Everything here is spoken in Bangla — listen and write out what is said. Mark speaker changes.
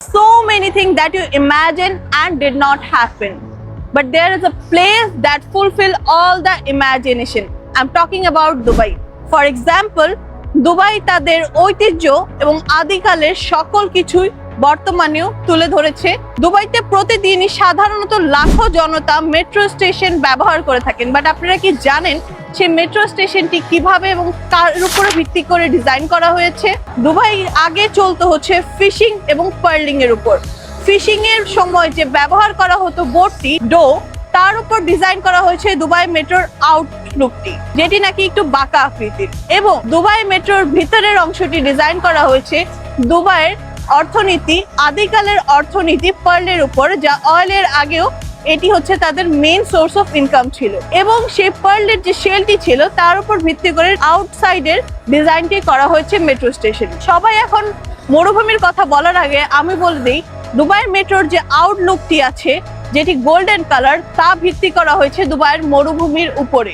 Speaker 1: So many things that you imagine and did not happen. But there is a place that fulfill all the imagination. I'm talking about Dubai. For example, Dubai তাদের ঐতিহ্য এবং আদিকালের সকল কিছুই বর্তমানেও তুলে ধরেছে। দুবাইতে প্রতিদিনই সাধারণত লাখো জনতা মেট্রো স্টেশন ব্যবহার করে থাকেন, বাট আপনারা কি জানেন সেই মেট্রো স্টেশনটি কিভাবে এবং কার উপরে ভিত্তি করে ডিজাইন করা হয়েছে? দুবাই আগে চলতো হচ্ছে ফিশিং এবং পার্লিং এর উপর। ফিশিং এর সময় যে ব্যবহার করা হতো বোটটি ডো, তার উপর ডিজাইন করা হয়েছে দুবাই মেট্রোর আউটলুকটি, যেটি নাকি একটু বাঁকা আকৃতির। এবং দুবাই মেট্রোর ভিতরের অংশটি ডিজাইন করা হয়েছে দুবাইয়ের অর্থনীতি, আদিকালের অর্থনীতি পার্লের উপর, যা অয়েলের আগেও এটি হচ্ছে তাদের মেইন সোর্স অফ ইনকাম ছিল। এবং সেই পার্লের যে শেলটি ছিল তার উপর ভিত্তি করে আউটসাইডের ডিজাইনটি করা হয়েছে মেট্রো স্টেশন। সবাই এখন মরুভূমির কথা বলার আগে আমি বলে দিই, দুবাই মেট্রোর যে আউটলুকটি আছে যেটি গোল্ডেন কালার, তা ভিত্তি করা হয়েছে দুবাইয়ের মরুভূমির উপরে।